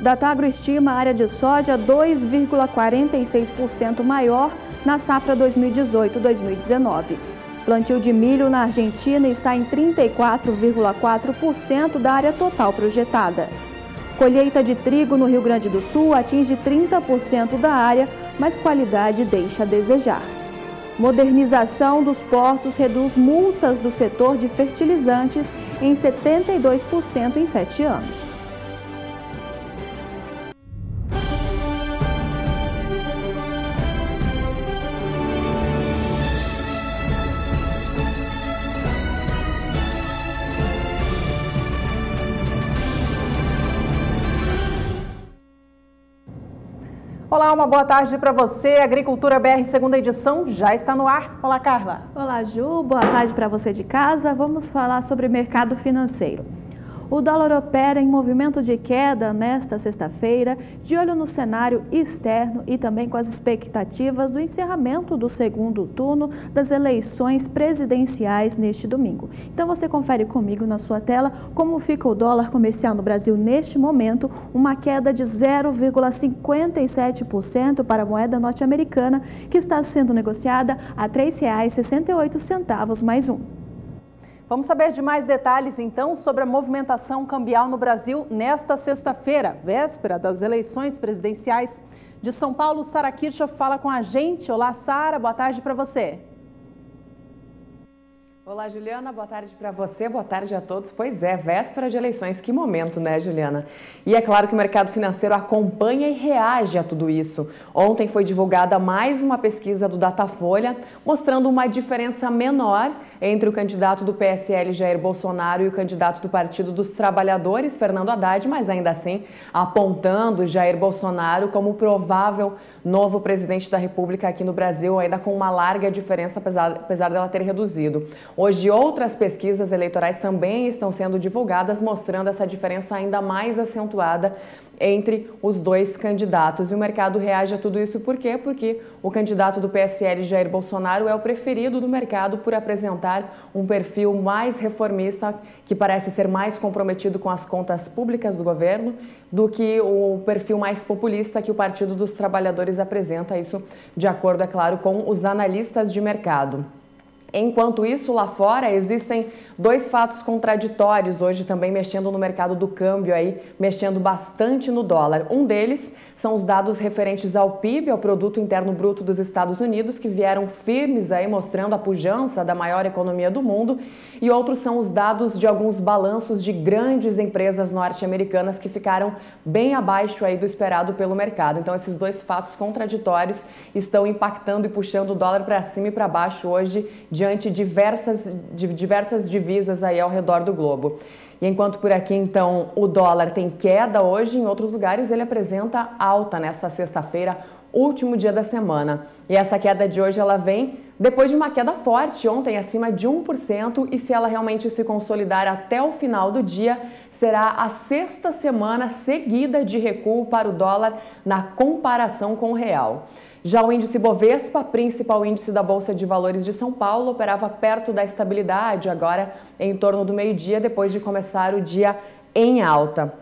Datagro estima a área de soja 2,46% maior na safra 2018-2019. Plantio de milho na Argentina está em 34,4% da área total projetada. Colheita de trigo no Rio Grande do Sul atinge 30% da área, mas qualidade deixa a desejar. Modernização dos portos reduz multas do setor de fertilizantes em 72% em 7 anos. Olá, uma boa tarde para você. Agricultura BR, segunda edição, já está no ar. Olá, Carla. Olá, Ju. Boa tarde para você de casa. Vamos falar sobre mercado financeiro. O dólar opera em movimento de queda nesta sexta-feira, de olho no cenário externo e também com as expectativas do encerramento do segundo turno das eleições presidenciais neste domingo. Então você confere comigo na sua tela como fica o dólar comercial no Brasil neste momento, uma queda de 0,57% para a moeda norte-americana, que está sendo negociada a R$ 3,68 mais um. Vamos saber de mais detalhes, então, sobre a movimentação cambial no Brasil nesta sexta-feira, véspera das eleições presidenciais de São Paulo. Sara Kirchhoff fala com a gente. Olá, Sara, boa tarde para você. Olá, Juliana, boa tarde para você, boa tarde a todos. Pois é, véspera de eleições, que momento, né, Juliana? E é claro que o mercado financeiro acompanha e reage a tudo isso. Ontem foi divulgada mais uma pesquisa do Datafolha, mostrando uma diferença menor entre o candidato do PSL, Jair Bolsonaro, e o candidato do Partido dos Trabalhadores, Fernando Haddad, mas ainda assim apontando Jair Bolsonaro como provável novo presidente da República aqui no Brasil, ainda com uma larga diferença, apesar dela ter reduzido. Hoje, outras pesquisas eleitorais também estão sendo divulgadas, mostrando essa diferença ainda mais acentuada entre os dois candidatos. E o mercado reage a tudo isso por quê? Porque o candidato do PSL, Jair Bolsonaro, é o preferido do mercado por apresentar um perfil mais reformista, que parece ser mais comprometido com as contas públicas do governo, do que o perfil mais populista que o Partido dos Trabalhadores apresenta, isso de acordo, é claro, com os analistas de mercado. Enquanto isso, lá fora, existem dois fatos contraditórios hoje também mexendo no mercado do câmbio, aí, mexendo bastante no dólar. Um deles são os dados referentes ao PIB, ao Produto Interno Bruto dos Estados Unidos, que vieram firmes aí, mostrando a pujança da maior economia do mundo. E outros são os dados de alguns balanços de grandes empresas norte-americanas que ficaram bem abaixo aí do esperado pelo mercado. Então, esses dois fatos contraditórios estão impactando e puxando o dólar para cima e para baixo hoje, diante de diversas divisas aí ao redor do globo. E enquanto por aqui, então, o dólar tem queda hoje, em outros lugares ele apresenta alta nesta sexta-feira, último dia da semana. E essa queda de hoje, ela vem depois de uma queda forte ontem, acima de 1%, e se ela realmente se consolidar até o final do dia, será a sexta semana seguida de recuo para o dólar na comparação com o real. Já o índice Bovespa, principal índice da Bolsa de Valores de São Paulo, operava perto da estabilidade, agora em torno do meio-dia, depois de começar o dia em alta.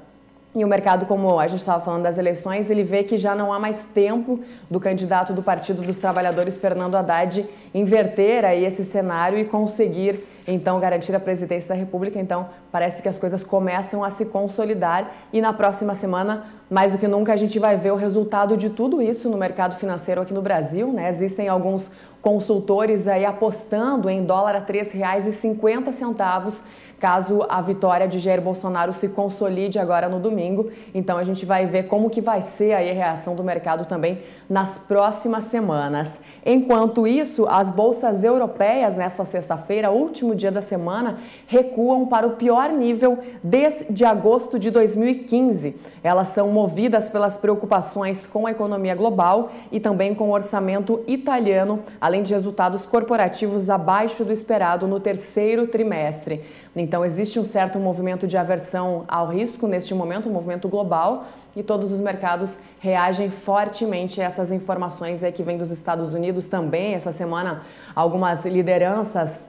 E o mercado, como a gente estava falando das eleições, ele vê que já não há mais tempo do candidato do Partido dos Trabalhadores, Fernando Haddad, inverter aí esse cenário e conseguir, então, garantir a presidência da República. Então, parece que as coisas começam a se consolidar e na próxima semana, mais do que nunca, a gente vai ver o resultado de tudo isso no mercado financeiro aqui no Brasil, né? Existem alguns consultores aí apostando em dólar a R$ 3,50, caso a vitória de Jair Bolsonaro se consolide agora no domingo. Então a gente vai ver como que vai ser aí a reação do mercado também nas próximas semanas. Enquanto isso, as bolsas europeias nesta sexta-feira, último dia da semana, recuam para o pior nível desde agosto de 2015. Elas são movidas pelas preocupações com a economia global e também com o orçamento italiano, além de resultados corporativos abaixo do esperado no terceiro trimestre. Então, existe um certo movimento de aversão ao risco neste momento, um movimento global, e todos os mercados reagem fortemente a essas informações aí que vêm dos Estados Unidos também. Essa semana, algumas lideranças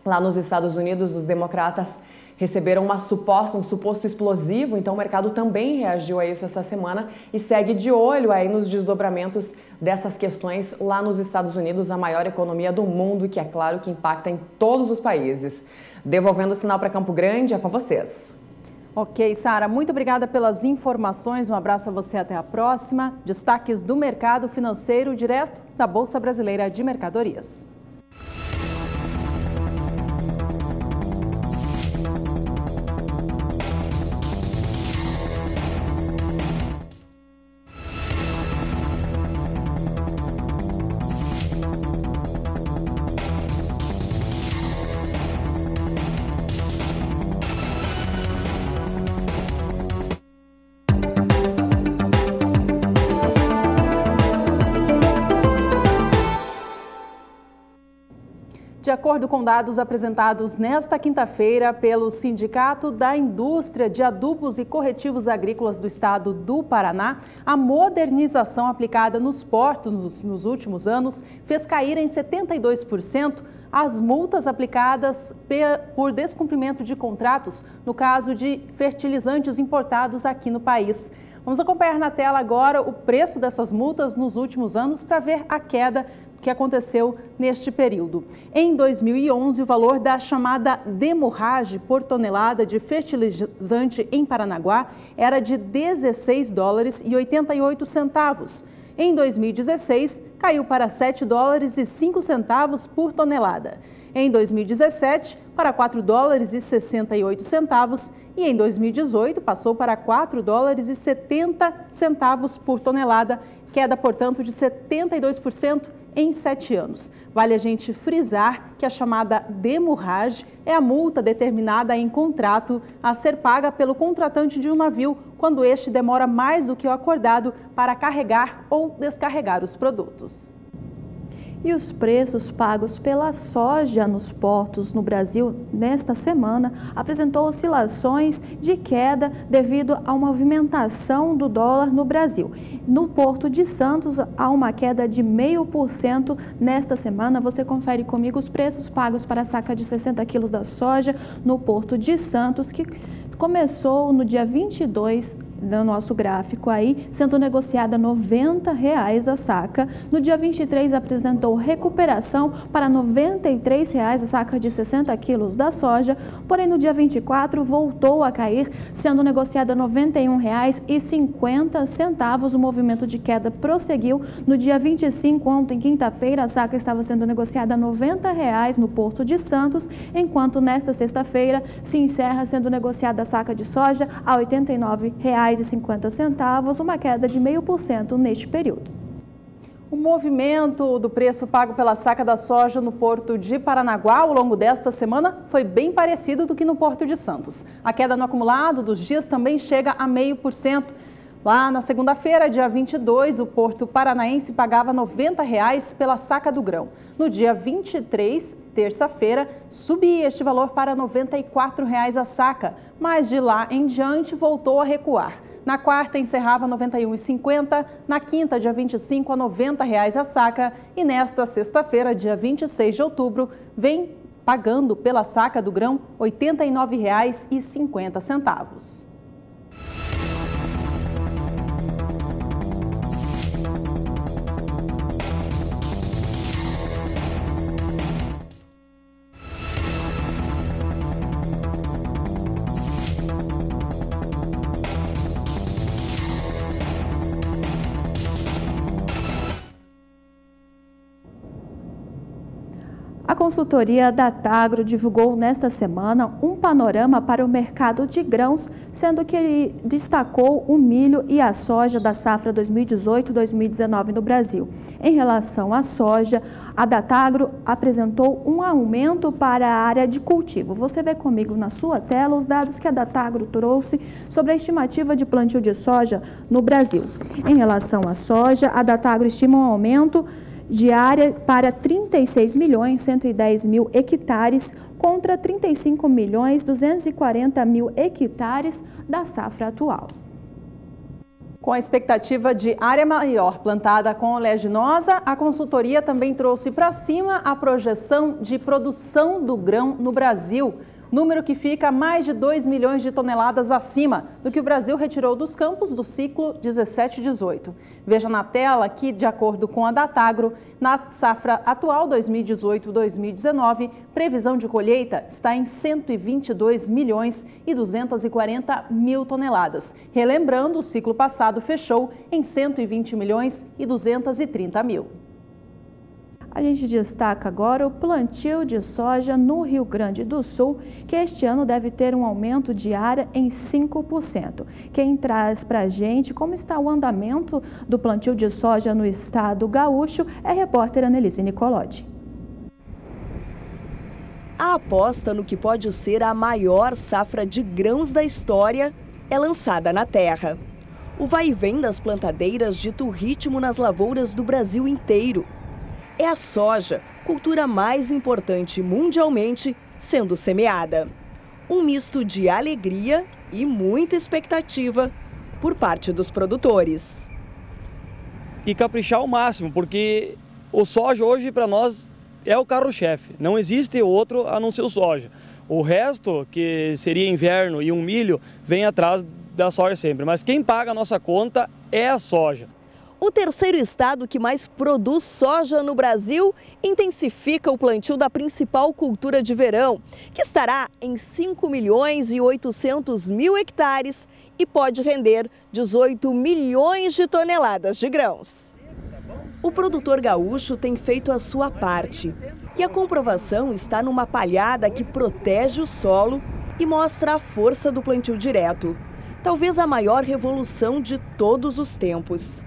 lá nos Estados Unidos, dos democratas, receberam um suposto explosivo, então o mercado também reagiu a isso essa semana e segue de olho aí nos desdobramentos dessas questões lá nos Estados Unidos, a maior economia do mundo, que é claro que impacta em todos os países. Devolvendo o sinal para Campo Grande, é com vocês. Ok, Sara, muito obrigada pelas informações, um abraço a você, até a próxima. Destaques do mercado financeiro direto da Bolsa Brasileira de Mercadorias. De acordo com dados apresentados nesta quinta-feira pelo Sindicato da Indústria de Adubos e Corretivos Agrícolas do Estado do Paraná, a modernização aplicada nos portos nos últimos anos fez cair em 72% as multas aplicadas por descumprimento de contratos, no caso de fertilizantes importados aqui no país. Vamos acompanhar na tela agora o preço dessas multas nos últimos anos para ver a queda que aconteceu neste período. Em 2011, o valor da chamada demurragem por tonelada de fertilizante em Paranaguá era de $16,88. Em 2016, caiu para $7,05 por tonelada. Em 2017, para $4,68 e em 2018 passou para $4,70 por tonelada, queda, portanto, de 72% em 7 anos. Vale a gente frisar que a chamada demurragem é a multa determinada em contrato a ser paga pelo contratante de um navio quando este demora mais do que o acordado para carregar ou descarregar os produtos. E os preços pagos pela soja nos portos no Brasil nesta semana apresentou oscilações de queda devido a uma movimentação do dólar no Brasil. No Porto de Santos, há uma queda de 0,5% nesta semana. Você confere comigo os preços pagos para a saca de 60 quilos da soja no Porto de Santos, que começou no dia 22 no nosso gráfico aí, sendo negociada R$ 90 a saca. No dia 23 apresentou recuperação para R$ 93 a saca de 60 quilos da soja, porém no dia 24 voltou a cair, sendo negociada R$ 91,50. O movimento de queda prosseguiu. No dia 25, ontem, quinta-feira, a saca estava sendo negociada a R$ 90 no Porto de Santos, enquanto nesta sexta-feira se encerra sendo negociada a saca de soja a R$ 89,50, uma queda de 0,5% neste período. O movimento do preço pago pela saca da soja no Porto de Paranaguá ao longo desta semana foi bem parecido do que no Porto de Santos. A queda no acumulado dos dias também chega a 0,5%. Lá na segunda-feira, dia 22, o Porto Paranaense pagava R$ 90 pela saca do grão. No dia 23, terça-feira, subia este valor para R$ 94 a saca, mas de lá em diante voltou a recuar. Na quarta, encerrava R$ 91,50, na quinta, dia 25, a R$ 90 a saca e nesta sexta-feira, dia 26 de outubro, vem pagando pela saca do grão R$ 89,50. A consultoria Datagro divulgou nesta semana um panorama para o mercado de grãos, sendo que ele destacou o milho e a soja da safra 2018-2019 no Brasil. Em relação à soja, a Datagro apresentou um aumento para a área de cultivo. Você vê comigo na sua tela os dados que a Datagro trouxe sobre a estimativa de plantio de soja no Brasil. Em relação à soja, a Datagro estima um aumento de área para 36.110.000 hectares contra 35.240.000 hectares da safra atual. Com a expectativa de área maior plantada com oleaginosa, a consultoria também trouxe para cima a projeção de produção do grão no Brasil. número que fica mais de 2 milhões de toneladas acima do que o Brasil retirou dos campos do ciclo 17-18. Veja na tela que, de acordo com a Datagro, na safra atual 2018-2019, previsão de colheita está em 122 milhões e 240 mil toneladas. Relembrando, o ciclo passado fechou em 120 milhões e 230 mil. A gente destaca agora o plantio de soja no Rio Grande do Sul, que este ano deve ter um aumento de área em 5%. Quem traz para a gente como está o andamento do plantio de soja no estado gaúcho é a repórter Annelise Nicolodi. A aposta no que pode ser a maior safra de grãos da história é lançada na terra. O vai e vem das plantadeiras dita o ritmo nas lavouras do Brasil inteiro. É a soja, cultura mais importante mundialmente, sendo semeada. Um misto de alegria e muita expectativa por parte dos produtores. E caprichar ao máximo, porque o soja hoje para nós é o carro-chefe. Não existe outro a não ser o soja. O resto, que seria inverno e um milho, vem atrás da soja sempre. Mas quem paga a nossa conta é a soja. O terceiro estado que mais produz soja no Brasil intensifica o plantio da principal cultura de verão, que estará em 5 milhões e 800 mil hectares e pode render 18 milhões de toneladas de grãos. O produtor gaúcho tem feito a sua parte e a comprovação está numa palhada que protege o solo e mostra a força do plantio direto, talvez a maior revolução de todos os tempos.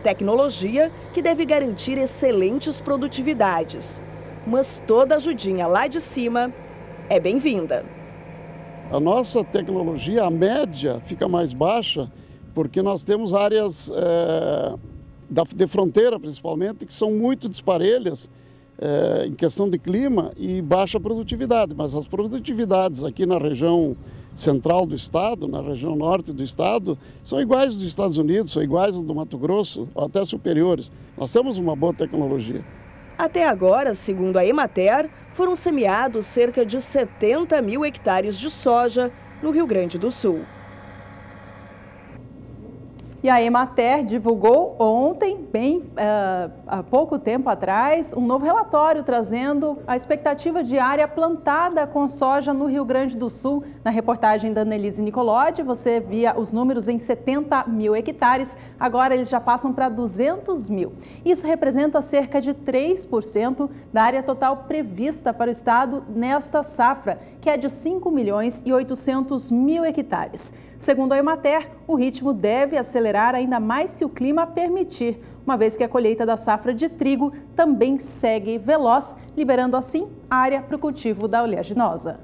Tecnologia que deve garantir excelentes produtividades, mas toda ajudinha lá de cima é bem-vinda. A nossa tecnologia, a média, fica mais baixa porque nós temos áreas de fronteira, principalmente, que são muito disparelhas em questão de clima e baixa produtividade. Mas as produtividades aqui na região central do estado, na região norte do estado, são iguais dos Estados Unidos, são iguais do Mato Grosso, até superiores. Nós temos uma boa tecnologia. Até agora, segundo a Emater, foram semeados cerca de 70 mil hectares de soja no Rio Grande do Sul. E a Emater divulgou ontem, há pouco tempo atrás, um novo relatório trazendo a expectativa de área plantada com soja no Rio Grande do Sul. Na reportagem da Annelise Nicolodi, você via os números em 70 mil hectares, agora eles já passam para 200 mil. Isso representa cerca de 3% da área total prevista para o estado nesta safra, que é de 5 milhões e 800 mil hectares. Segundo a Emater, o ritmo deve acelerar ainda mais se o clima permitir, uma vez que a colheita da safra de trigo também segue veloz, liberando assim área para o cultivo da oleaginosa.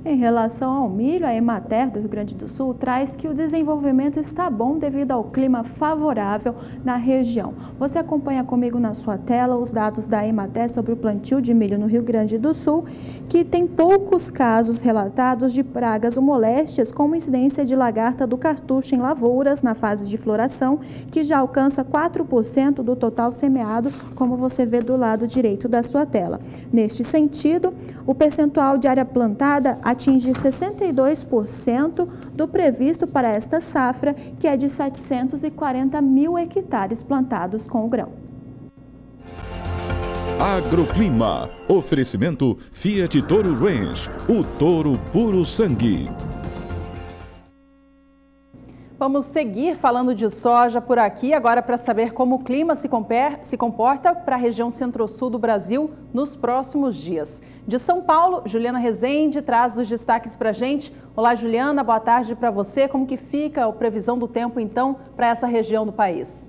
Em relação ao milho, a Emater do Rio Grande do Sul traz que o desenvolvimento está bom devido ao clima favorável na região. Você acompanha comigo na sua tela os dados da Emater sobre o plantio de milho no Rio Grande do Sul, que tem poucos casos relatados de pragas ou moléstias, como incidência de lagarta do cartucho em lavouras na fase de floração, que já alcança 4% do total semeado, como você vê do lado direito da sua tela. Neste sentido, o percentual de área plantada atinge 62% do previsto para esta safra, que é de 740 mil hectares plantados com o grão. Agroclima. Oferecimento Fiat Toro Range, o touro puro sangue. Vamos seguir falando de soja por aqui, agora para saber como o clima se comporta para a região centro-sul do Brasil nos próximos dias. De São Paulo, Juliana Rezende traz os destaques para a gente. Olá, Juliana, boa tarde para você. Como que fica a previsão do tempo, então, para essa região do país?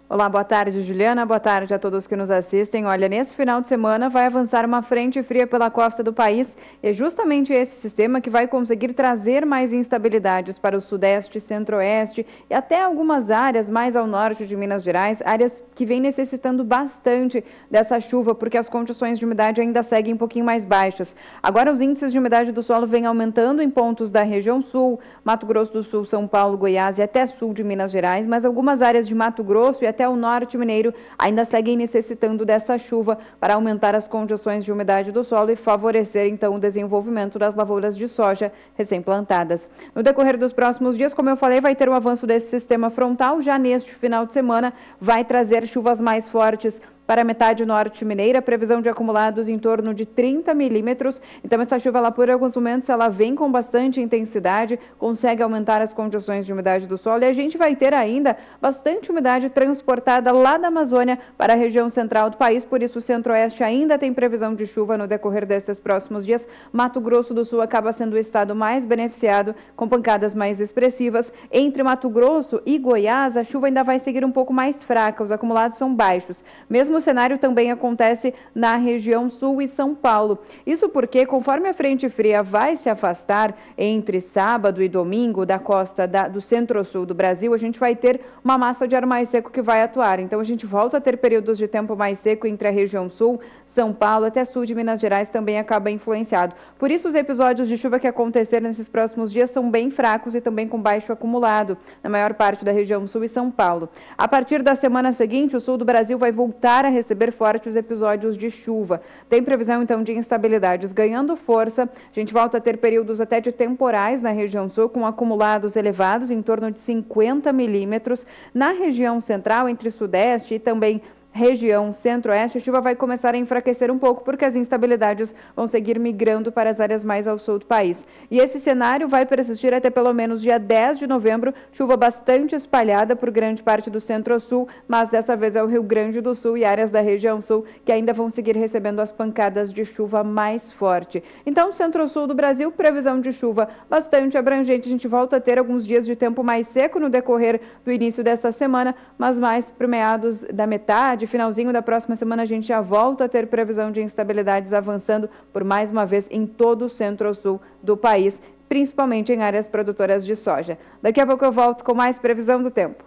Olá, boa tarde, Juliana. Boa tarde a todos que nos assistem. Olha, nesse final de semana vai avançar uma frente fria pela costa do país. É justamente esse sistema que vai conseguir trazer mais instabilidades para o sudeste, centro-oeste e até algumas áreas mais ao norte de Minas Gerais, áreas que vêm necessitando bastante dessa chuva, porque as condições de umidade ainda seguem um pouquinho mais baixas. Agora, os índices de umidade do solo vêm aumentando em pontos da região sul, Mato Grosso do Sul, São Paulo, Goiás e até sul de Minas Gerais, mas algumas áreas de Mato Grosso e até o norte mineiro ainda seguem necessitando dessa chuva para aumentar as condições de umidade do solo e favorecer, então, o desenvolvimento das lavouras de soja recém-plantadas. No decorrer dos próximos dias, como eu falei, vai ter um avanço desse sistema frontal. Já neste final de semana, vai trazer chuvas mais fortes para a metade norte mineira, previsão de acumulados em torno de 30 milímetros. Então, essa chuva, lá por alguns momentos, ela vem com bastante intensidade, consegue aumentar as condições de umidade do solo e a gente vai ter ainda bastante umidade transportada lá da Amazônia para a região central do país. Por isso, o centro-oeste ainda tem previsão de chuva no decorrer desses próximos dias. Mato Grosso do Sul acaba sendo o estado mais beneficiado, com pancadas mais expressivas. Entre Mato Grosso e Goiás, a chuva ainda vai seguir um pouco mais fraca, os acumulados são baixos. Mesmo o cenário também acontece na região sul e São Paulo. Isso porque, conforme a frente fria vai se afastar entre sábado e domingo da costa do centro-sul do Brasil, a gente vai ter uma massa de ar mais seco que vai atuar. Então, a gente volta a ter períodos de tempo mais seco entre a região sul, São Paulo, até sul de Minas Gerais também acaba influenciado. Por isso, os episódios de chuva que acontecerem nesses próximos dias são bem fracos e também com baixo acumulado na maior parte da região sul e São Paulo. A partir da semana seguinte, o sul do Brasil vai voltar a receber fortes episódios de chuva. Tem previsão, então, de instabilidades ganhando força. A gente volta a ter períodos até de temporais na região sul, com acumulados elevados em torno de 50 milímetros. Na região central, entre sudeste e também região centro-oeste, a chuva vai começar a enfraquecer um pouco porque as instabilidades vão seguir migrando para as áreas mais ao sul do país. E esse cenário vai persistir até pelo menos dia 10 de novembro, chuva bastante espalhada por grande parte do centro-sul, mas dessa vez é o Rio Grande do Sul e áreas da região sul que ainda vão seguir recebendo as pancadas de chuva mais forte. Então, centro-sul do Brasil, previsão de chuva bastante abrangente. A gente volta a ter alguns dias de tempo mais seco no decorrer do início dessa semana, mas mais para meados da metade, finalzinho da próxima semana, a gente já volta a ter previsão de instabilidades avançando por mais uma vez em todo o centro-sul do país, principalmente em áreas produtoras de soja. Daqui a pouco eu volto com mais previsão do tempo.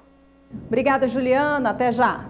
Obrigada, Juliana. Até já.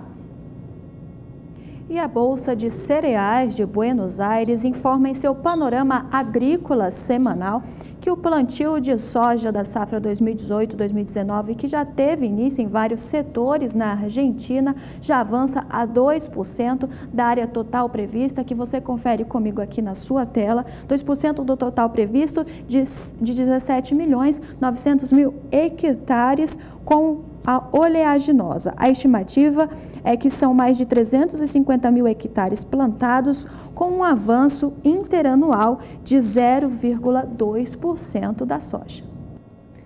E a Bolsa de Cereais de Buenos Aires informa em seu panorama agrícola semanal que o plantio de soja da safra 2018-2019, que já teve início em vários setores na Argentina, já avança a 2% da área total prevista, que você confere comigo aqui na sua tela, 2% do total previsto de 17.900.000 hectares com a oleaginosa. A estimativa é que são mais de 350.000 hectares plantados, com um avanço interanual de 0,2% da soja.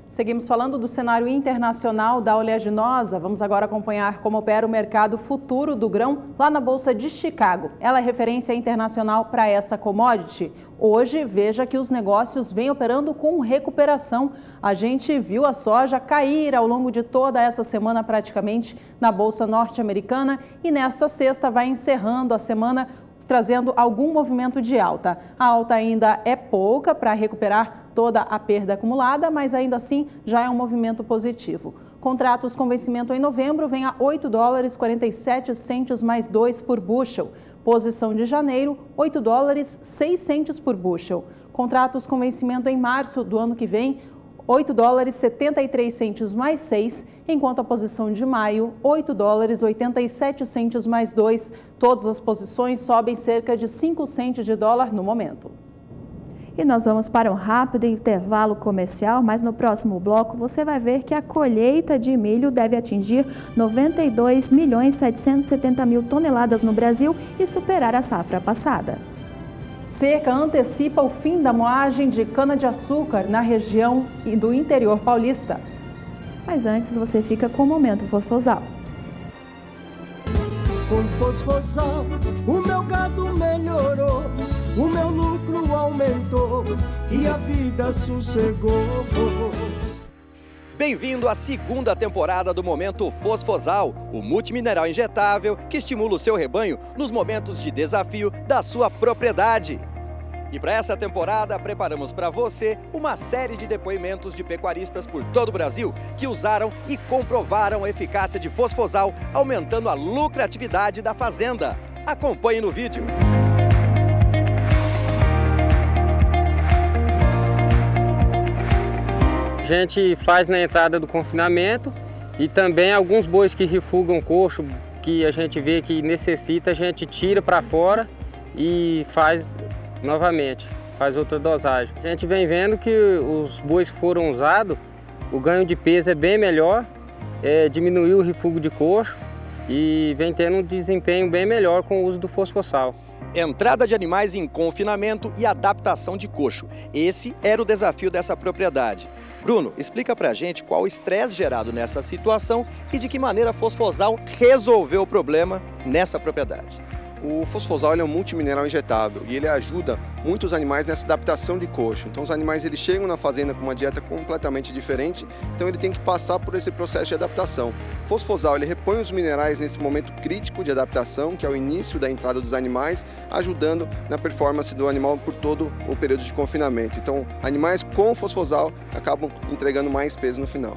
Seguimos falando do cenário internacional da oleaginosa. Vamos agora acompanhar como opera o mercado futuro do grão lá na Bolsa de Chicago. Ela é referência internacional para essa commodity. Hoje, veja que os negócios vêm operando com recuperação. A gente viu a soja cair ao longo de toda essa semana praticamente na Bolsa norte-americana e nesta sexta vai encerrando a semana trazendo algum movimento de alta. A alta ainda é pouca para recuperar toda a perda acumulada, mas ainda assim já é um movimento positivo. Contratos com vencimento em novembro vem a $8,47 mais 2 por bushel. Posição de janeiro, $8,06 por bushel. Contratos com vencimento em março do ano que vem, $8,73 mais 6, enquanto a posição de maio, $8,87 mais 2. Todas as posições sobem cerca de 5 centes de dólar no momento. E nós vamos para um rápido intervalo comercial, mas no próximo bloco você vai ver que a colheita de milho deve atingir 92.770.000 toneladas no Brasil e superar a safra passada. Seca antecipa o fim da moagem de cana-de-açúcar na região do interior paulista. Mas antes você fica com o Momento Fosfosal. Com Fosfosal, o meu gado melhorou, o meu lucro aumentou e a vida sossegou. Bem-vindo à segunda temporada do Momento Fosfosal, o multimineral injetável que estimula o seu rebanho nos momentos de desafio da sua propriedade. E para essa temporada, preparamos para você uma série de depoimentos de pecuaristas por todo o Brasil que usaram e comprovaram a eficácia de Fosfosal, aumentando a lucratividade da fazenda. Acompanhe no vídeo. A gente faz na entrada do confinamento E também alguns bois que refugam coxo, que a gente vê que necessita, a gente tira para fora e faz novamente, faz outra dosagem. A gente vem vendo que os bois que foram usados, o ganho de peso é bem melhor, diminuiu o refúgio de coxo e vem tendo um desempenho bem melhor com o uso do fosfossal. Entrada de animais em confinamento e adaptação de coxo. Esse era o desafio dessa propriedade. Bruno, explica pra gente qual o estresse gerado nessa situação e de que maneira a Fosfosal resolveu o problema nessa propriedade. O fosfosal é um multimineral injetável e ele ajuda muitos animais nessa adaptação de coxo. Então os animais eles chegam na fazenda com uma dieta completamente diferente, então ele tem que passar por esse processo de adaptação. O fosfosal ele repõe os minerais nesse momento crítico de adaptação, que é o início da entrada dos animais, ajudando na performance do animal por todo o período de confinamento. Então animais com fosfosal acabam entregando mais peso no final.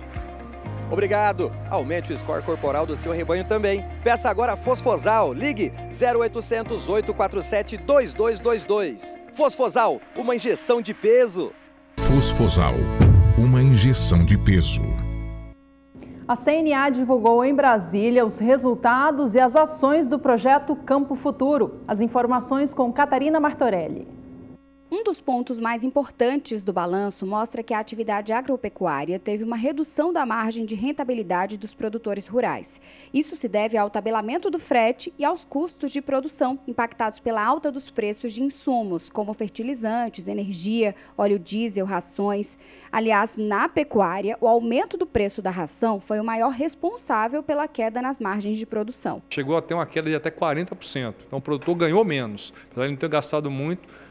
Obrigado. Aumente o score corporal do seu rebanho também. Peça agora Fosfosal. Ligue 0800 847 2222. Fosfosal, uma injeção de peso. Fosfosal, uma injeção de peso. A CNA divulgou em Brasília os resultados e as ações do projeto Campo Futuro. As informações com Catarina Martorelli. Um dos pontos mais importantes do balanço mostra que a atividade agropecuária teve uma redução da margem de rentabilidade dos produtores rurais. Isso se deve ao tabelamento do frete e aos custos de produção, impactados pela alta dos preços de insumos, como fertilizantes, energia, óleo diesel, rações. Aliás, na pecuária, o aumento do preço da ração foi o maior responsável pela queda nas margens de produção. Chegou a ter uma queda de até 40%. Então o produtor ganhou menos, apesar de não ter gastado muito.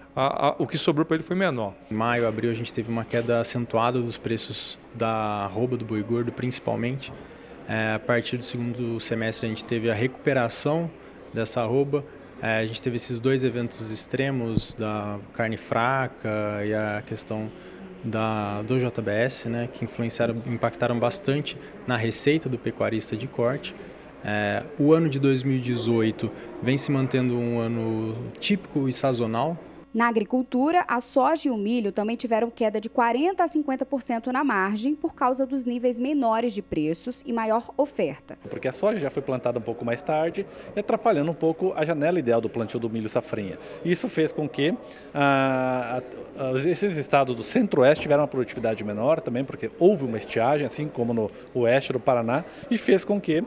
O que sobrou para ele foi menor. Em maio, abril, a gente teve uma queda acentuada dos preços da arroba do boi gordo, principalmente. A partir do segundo semestre, a gente teve a recuperação dessa arroba. A gente teve esses dois eventos extremos da carne fraca e a questão do JBS, né, que impactaram bastante na receita do pecuarista de corte. O ano de 2018 vem se mantendo um ano típico e sazonal. Na agricultura, a soja e o milho também tiveram queda de 40% a 50% na margem por causa dos níveis menores de preços e maior oferta. Porque a soja já foi plantada um pouco mais tarde e atrapalhando um pouco a janela ideal do plantio do milho safrinha. Isso fez com que esses estados do centro-oeste tiveram uma produtividade menor também, porque houve uma estiagem, assim como no oeste do Paraná, e fez com que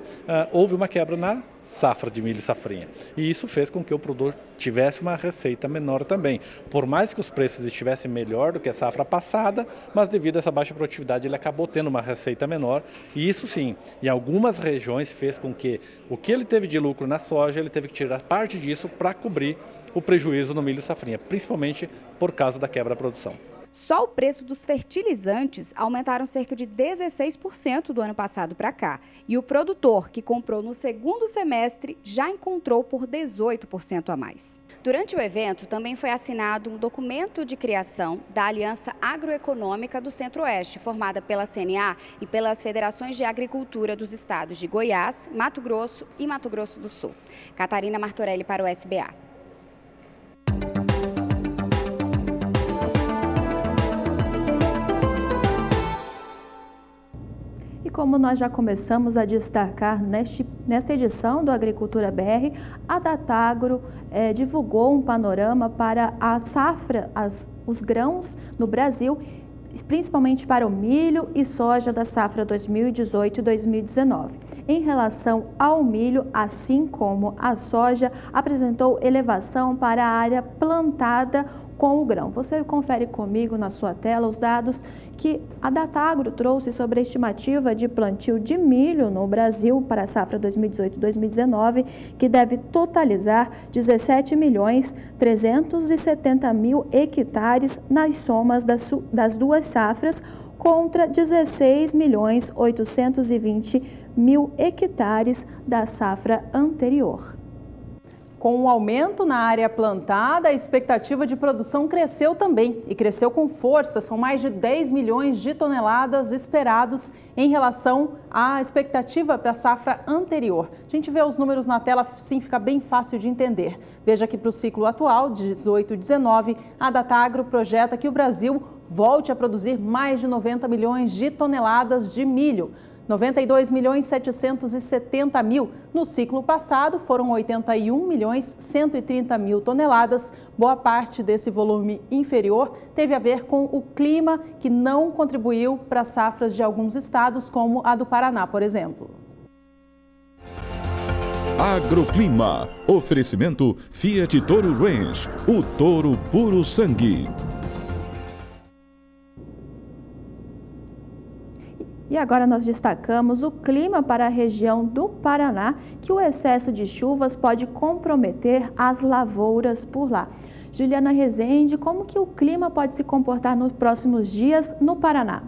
houve uma quebra na safra de milho safrinha. E isso fez com que o produtor tivesse uma receita menor também. Por mais que os preços estivessem melhor do que a safra passada, mas devido a essa baixa produtividade ele acabou tendo uma receita menor. E isso sim, em algumas regiões fez com que o que ele teve de lucro na soja, ele teve que tirar parte disso para cobrir o prejuízo no milho safrinha, principalmente por causa da quebra da produção. Só o preço dos fertilizantes aumentaram cerca de 16% do ano passado para cá. E o produtor que comprou no segundo semestre já encontrou por 18% a mais. Durante o evento, também foi assinado um documento de criação da Aliança Agroeconômica do Centro-Oeste, formada pela CNA e pelas Federações de Agricultura dos estados de Goiás, Mato Grosso e Mato Grosso do Sul. Catarina Martorelli para o SBA. E como nós já começamos a destacar nesta edição do Agricultura BR, a Datagro divulgou um panorama para a safra, os grãos no Brasil, principalmente para o milho e soja da safra 2018 e 2019. Em relação ao milho, assim como a soja, apresentou elevação para a área plantada com o grão. Você confere comigo na sua tela os dados que a Datagro trouxe sobre a estimativa de plantio de milho no Brasil para a safra 2018-2019, que deve totalizar 17.370.000 hectares nas somas das duas safras, contra 16.820.000 hectares da safra anterior. Com o aumento na área plantada, a expectativa de produção cresceu também e cresceu com força. São mais de 10 milhões de toneladas esperados em relação à expectativa para a safra anterior. A gente vê os números na tela, sim, fica bem fácil de entender. Veja que para o ciclo atual, de 18 e 19, a Datagro projeta que o Brasil volte a produzir mais de 90 milhões de toneladas de milho. 92.770.000. No ciclo passado, foram 81.130.000 toneladas. Boa parte desse volume inferior teve a ver com o clima, que não contribuiu para as safras de alguns estados, como a do Paraná, por exemplo. Agroclima. Oferecimento Fiat Toro Range, o touro puro sangue. E agora nós destacamos o clima para a região do Paraná, que o excesso de chuvas pode comprometer as lavouras por lá. Juliana Rezende, como que o clima pode se comportar nos próximos dias no Paraná?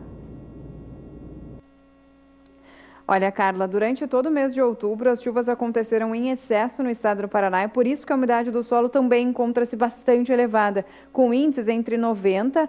Olha, Carla, durante todo o mês de outubro, as chuvas aconteceram em excesso no estado do Paraná e por isso que a umidade do solo também encontra-se bastante elevada, com índices entre 90%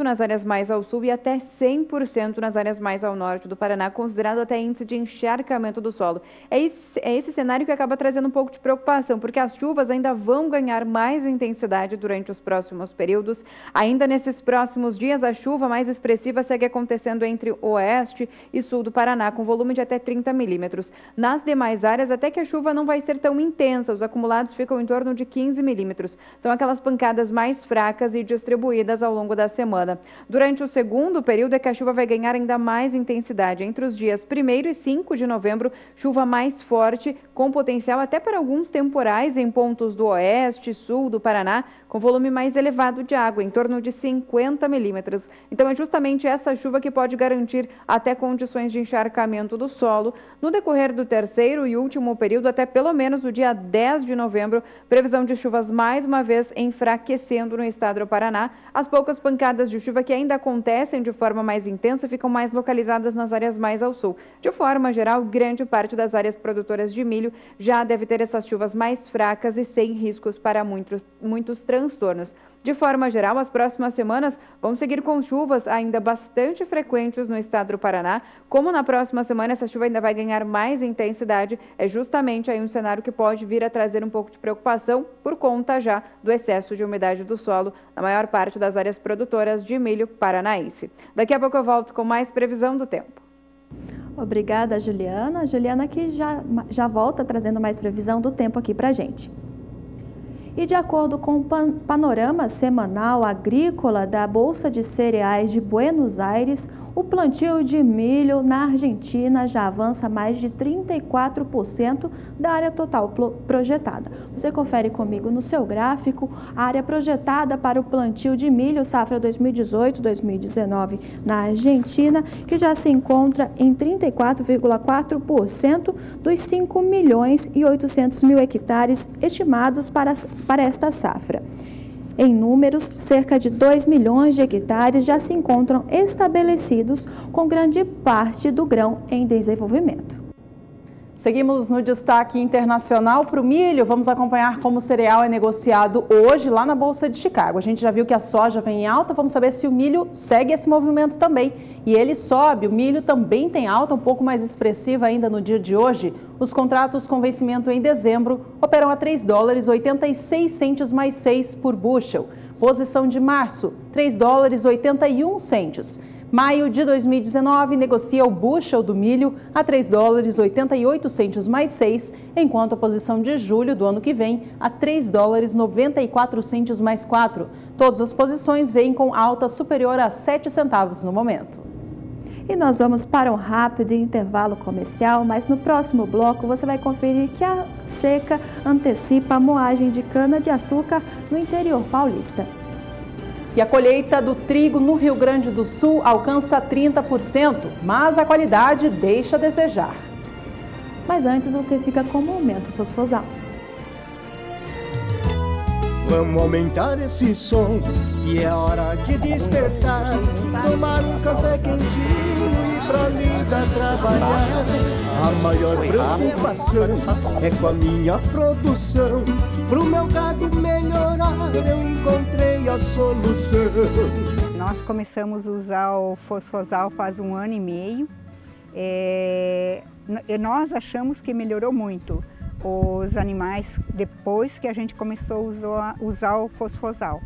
nas áreas mais ao sul e até 100% nas áreas mais ao norte do Paraná, considerado até índice de encharcamento do solo. É esse cenário que acaba trazendo um pouco de preocupação, porque as chuvas ainda vão ganhar mais intensidade durante os próximos períodos. Ainda nesses próximos dias, a chuva mais expressiva segue acontecendo entre o oeste e sul do Paraná, com volume de até 30 milímetros. Nas demais áreas, até que a chuva não vai ser tão intensa, os acumulados ficam em torno de 15 milímetros. São aquelas pancadas mais fracas e distribuídas ao longo da semana. Durante o segundo período é que a chuva vai ganhar ainda mais intensidade. Entre os dias 1º e 5 de novembro, chuva mais forte, com potencial até para alguns temporais em pontos do oeste e sul do Paraná, com volume mais elevado de água, em torno de 50 milímetros. Então é justamente essa chuva que pode garantir até condições de encharcamento do solo. No decorrer do terceiro e último período, até pelo menos o dia 10 de novembro, previsão de chuvas mais uma vez enfraquecendo no estado do Paraná. As poucas pancadas de chuva que ainda acontecem de forma mais intensa ficam mais localizadas nas áreas mais ao sul. De forma geral, grande parte das áreas produtoras de milho já deve ter essas chuvas mais fracas e sem riscos para muitos transtornos. De forma geral, as próximas semanas vão seguir com chuvas ainda bastante frequentes no estado do Paraná. Como na próxima semana essa chuva ainda vai ganhar mais intensidade, é justamente aí um cenário que pode vir a trazer um pouco de preocupação por conta já do excesso de umidade do solo na maior parte das áreas produtoras de milho paranaense. Daqui a pouco eu volto com mais previsão do tempo. Obrigada, Juliana. Juliana que já volta trazendo mais previsão do tempo aqui pra gente. E de acordo com o panorama semanal agrícola da Bolsa de Cereais de Buenos Aires, o plantio de milho na Argentina já avança mais de 34% da área total projetada. Você confere comigo no seu gráfico a área projetada para o plantio de milho safra 2018-2019 na Argentina, que já se encontra em 34,4% dos 5.800.000 hectares estimados para esta safra. Em números, cerca de 2 milhões de hectares já se encontram estabelecidos, com grande parte do grão em desenvolvimento. Seguimos no destaque internacional para o milho. Vamos acompanhar como o cereal é negociado hoje lá na Bolsa de Chicago. A gente já viu que a soja vem em alta, vamos saber se o milho segue esse movimento também. E ele sobe, o milho também tem alta, um pouco mais expressiva ainda no dia de hoje. Os contratos com vencimento em dezembro operam a $3,86 mais 6 por bushel. Posição de março, $3,81. Maio de 2019 negocia o bushel do milho a $3,88 mais 6, enquanto a posição de julho do ano que vem a $3,94 mais 4. Todas as posições vêm com alta superior a 7 centavos no momento. E nós vamos para um rápido intervalo comercial, mas no próximo bloco você vai conferir que a seca antecipa a moagem de cana-de-açúcar no interior paulista. E a colheita do trigo no Rio Grande do Sul alcança 30%, mas a qualidade deixa a desejar. Mas antes você fica com o Momento Fosfosal. Vamos aumentar esse som, que é hora de despertar. Tomar um café quentinho e pra lida trabalhar. A maior preocupação é com a minha produção. Pro meu gado melhorar, eu encontrei a solução. Nós começamos a usar o Fosfosal faz 1 ano e meio. E nós achamos que melhorou muito os animais depois que a gente começou a usar o Fosfosal.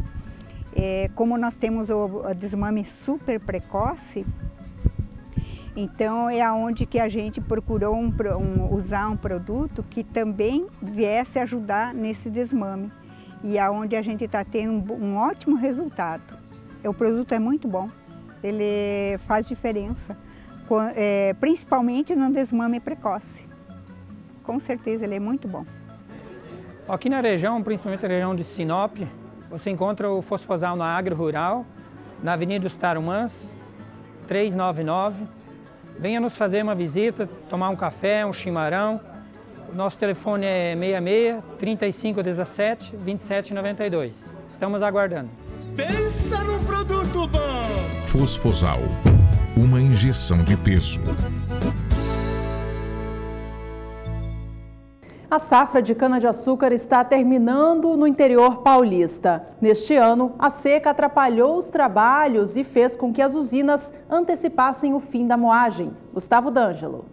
Como nós temos o desmame super precoce, Então é aonde que a gente procurou usar um produto que também viesse ajudar nesse desmame. E aonde a gente está tendo um ótimo resultado. O produto é muito bom, ele faz diferença, principalmente no desmame precoce. Com certeza ele é muito bom. Aqui na região, principalmente na região de Sinop, você encontra o Fosfosal na Agro Rural, na Avenida dos Tarumãs, 399. Venha nos fazer uma visita, tomar um café, um chimarrão. O nosso telefone é 66 3517 2792. Estamos aguardando. Pensa num produto bom! Fosfosal, uma injeção de peso. A safra de cana-de-açúcar está terminando no interior paulista. Neste ano, a seca atrapalhou os trabalhos e fez com que as usinas antecipassem o fim da moagem. Gustavo D'Angelo.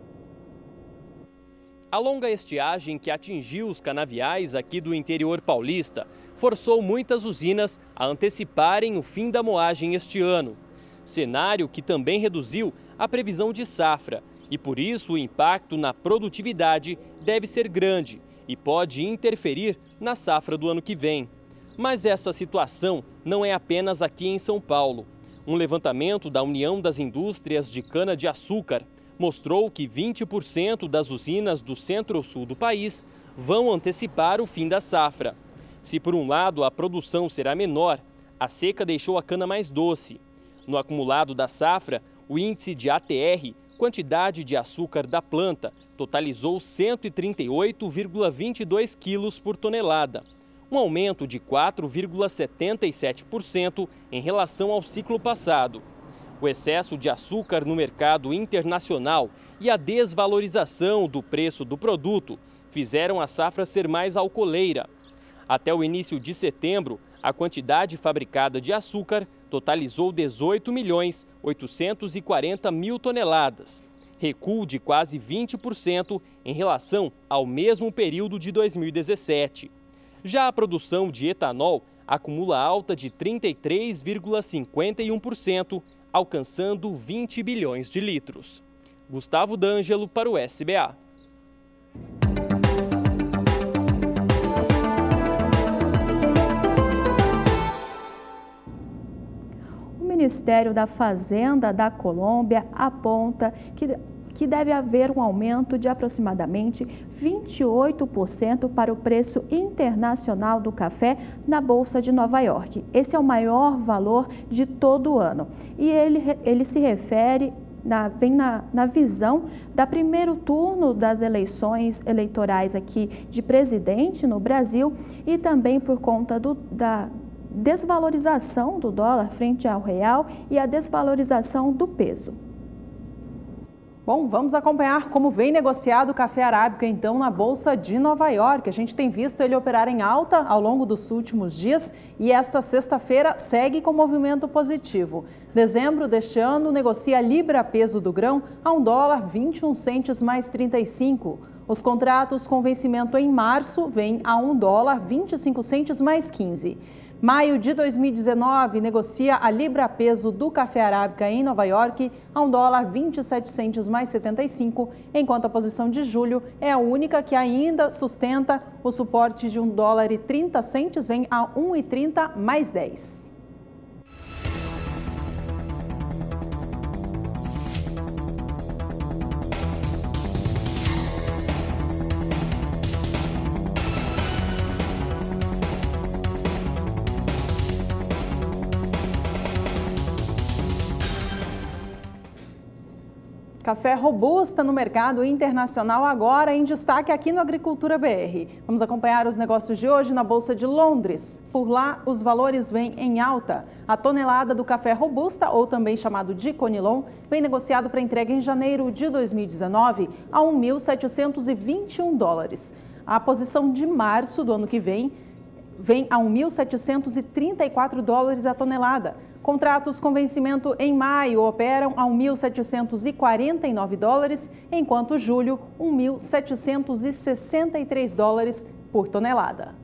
A longa estiagem que atingiu os canaviais aqui do interior paulista forçou muitas usinas a anteciparem o fim da moagem este ano. Cenário que também reduziu a previsão de safra e, por isso, o impacto na produtividade deve ser grande e pode interferir na safra do ano que vem. Mas essa situação não é apenas aqui em São Paulo. Um levantamento da União das Indústrias de Cana-de-Açúcar mostrou que 20% das usinas do centro-sul do país vão antecipar o fim da safra. Se por um lado a produção será menor, a seca deixou a cana mais doce. No acumulado da safra, o índice de ATR, quantidade de açúcar da planta, totalizou 138,22 quilos por tonelada, um aumento de 4,77% em relação ao ciclo passado. O excesso de açúcar no mercado internacional e a desvalorização do preço do produto fizeram a safra ser mais alcooleira. Até o início de setembro, a quantidade fabricada de açúcar totalizou 18.840.000 toneladas, recuo de quase 20% em relação ao mesmo período de 2017. Já a produção de etanol acumula alta de 33,51%, alcançando 20 bilhões de litros. Gustavo D'Angelo para o SBA. O Ministério da Fazenda da Colômbia aponta que deve haver um aumento de aproximadamente 28% para o preço internacional do café na Bolsa de Nova York. Esse é o maior valor de todo o ano. E ele se refere, vem na visão da primeiro turno das eleições eleitorais aqui de presidente no Brasil e também por conta da desvalorização do dólar frente ao real e a desvalorização do peso. Bom, vamos acompanhar como vem negociado o café arábica, então, na Bolsa de Nova York. A gente tem visto ele operar em alta ao longo dos últimos dias e esta sexta-feira segue com movimento positivo. Dezembro deste ano negocia a libra peso do grão a $1,21 mais 35. Os contratos com vencimento em março vêm a $1,25 mais 15. Maio de 2019 negocia a libra peso do café arábica em Nova York a $1,27 mais 75, enquanto a posição de julho é a única que ainda sustenta o suporte de $1,30, vem a $1,30 mais 10. Café robusta no mercado internacional, agora em destaque aqui no Agricultura BR. Vamos acompanhar os negócios de hoje na Bolsa de Londres. Por lá, os valores vêm em alta. A tonelada do café robusta, ou também chamado de Conilon, vem negociado para entrega em janeiro de 2019 a $1.721. A posição de março do ano que vem a $1.734 a tonelada. Contratos com vencimento em maio operam a $1.749, enquanto julho, $1.763 por tonelada.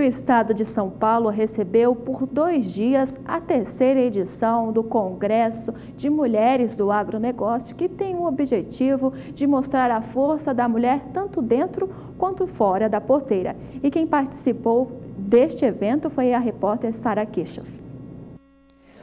estado de São Paulo recebeu por 2 dias a 3ª edição do Congresso de Mulheres do Agronegócio, que tem o objetivo de mostrar a força da mulher tanto dentro quanto fora da porteira. E quem participou deste evento foi a repórter Sara Kirchhoff.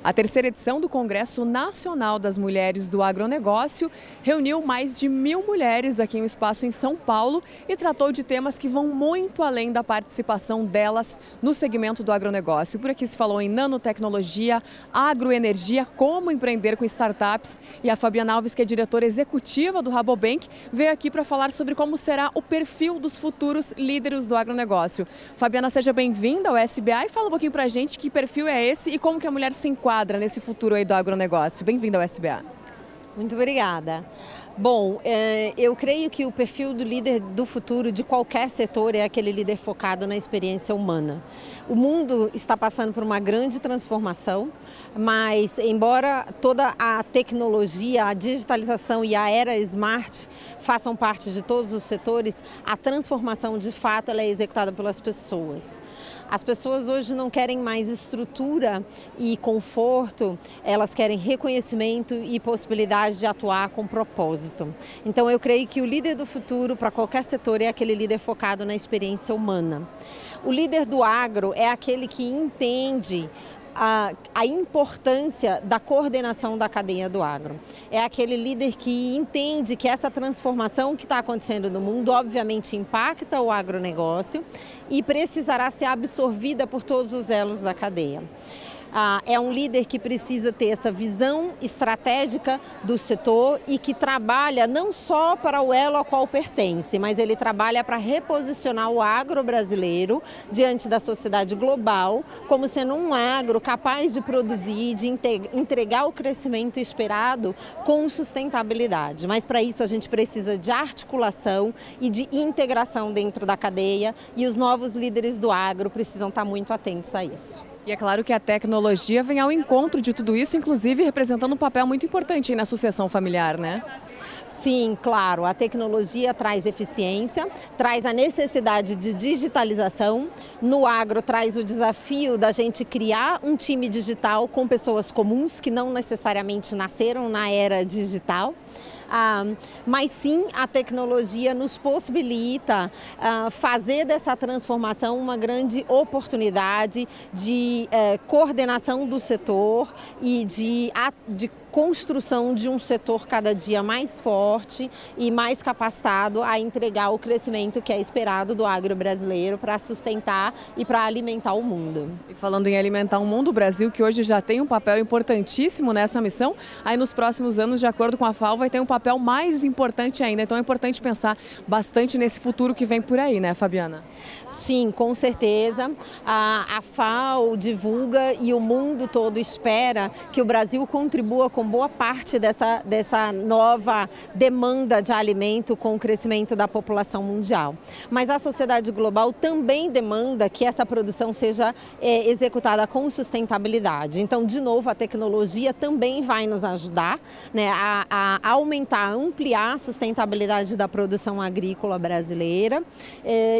A 3ª edição do Congresso Nacional das Mulheres do Agronegócio reuniu mais de 1.000 mulheres aqui em um espaço em São Paulo e tratou de temas que vão muito além da participação delas no segmento do agronegócio. Por aqui se falou em nanotecnologia, agroenergia, como empreender com startups. E a Fabiana Alves, que é diretora executiva do Rabobank, veio aqui para falar sobre como será o perfil dos futuros líderes do agronegócio. Fabiana, seja bem-vinda ao SBA e fala um pouquinho para a gente que perfil é esse e como que a mulher se enquadra nesse futuro aí do agronegócio. Bem-vindo ao SBA. Muito obrigada. Bom, eu creio que o perfil do líder do futuro de qualquer setor é aquele líder focado na experiência humana. O mundo está passando por uma grande transformação, mas embora toda a tecnologia, a digitalização e a era smart façam parte de todos os setores, a transformação de fato ela é executada pelas pessoas. As pessoas hoje não querem mais estrutura e conforto, elas querem reconhecimento e possibilidade de atuar com propósito. Então eu creio que o líder do futuro para qualquer setor é aquele líder focado na experiência humana. O líder do agro é aquele que entende a importância da coordenação da cadeia do agro. É aquele líder que entende que essa transformação que está acontecendo no mundo obviamente impacta o agronegócio e precisará ser absorvida por todos os elos da cadeia. É um líder que precisa ter essa visão estratégica do setor e que trabalha não só para o elo ao qual pertence, mas ele trabalha para reposicionar o agro brasileiro diante da sociedade global como sendo um agro capaz de produzir, de entregar o crescimento esperado com sustentabilidade. Mas para isso a gente precisa de articulação e de integração dentro da cadeia e os novos líderes do agro precisam estar muito atentos a isso. E é claro que a tecnologia vem ao encontro de tudo isso, inclusive representando um papel muito importante aí na sucessão familiar, né? Sim, claro, a tecnologia traz eficiência, traz a necessidade de digitalização. No agro traz o desafio da gente criar um time digital com pessoas comuns que não necessariamente nasceram na era digital. Mas sim, a tecnologia nos possibilita fazer dessa transformação uma grande oportunidade de coordenação do setor e de construção de um setor cada dia mais forte e mais capacitado a entregar o crescimento que é esperado do agro brasileiro para sustentar e para alimentar o mundo. E falando em alimentar o mundo, o Brasil, que hoje já tem um papel importantíssimo nessa missão, aí nos próximos anos, de acordo com a FAO, vai ter um papel mais importante ainda. Então é importante pensar bastante nesse futuro que vem por aí, né, Fabiana? Sim, com certeza. A FAO divulga e o mundo todo espera que o Brasil contribua com boa parte dessa nova demanda de alimento com o crescimento da população mundial. Mas a sociedade global também demanda que essa produção seja executada com sustentabilidade. Então, de novo, a tecnologia também vai nos ajudar, né, a aumentar, a ampliar a sustentabilidade da produção agrícola brasileira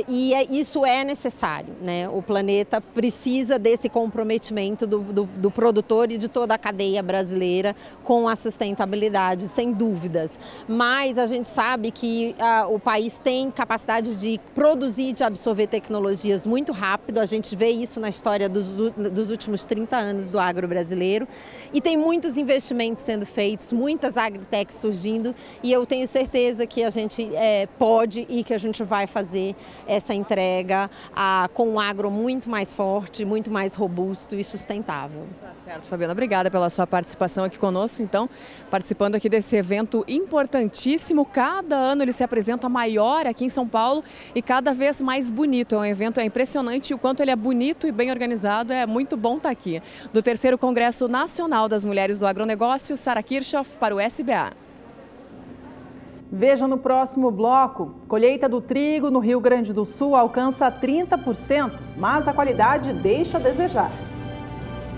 e isso é necessário, né? O planeta precisa desse comprometimento do produtor e de toda a cadeia brasileira com a sustentabilidade, sem dúvidas. Mas a gente sabe que o país tem capacidade de produzir e de absorver tecnologias muito rápido. A gente vê isso na história dos últimos 30 anos do agro brasileiro. E tem muitos investimentos sendo feitos, muitas agritechs surgindo. E eu tenho certeza que a gente pode e que a gente vai fazer essa entrega com um agro muito mais forte, muito mais robusto e sustentável. Tá certo, Fabiana. Obrigada pela sua participação aqui conosco. Então, participando aqui desse evento importantíssimo. Cada ano ele se apresenta maior aqui em São Paulo e cada vez mais bonito. É um evento impressionante, o quanto ele é bonito e bem organizado. É muito bom estar aqui. Do 3º Congresso Nacional das Mulheres do Agronegócio, Sara Kirchhoff para o SBA. Veja no próximo bloco. Colheita do trigo no Rio Grande do Sul alcança 30%, mas a qualidade deixa a desejar.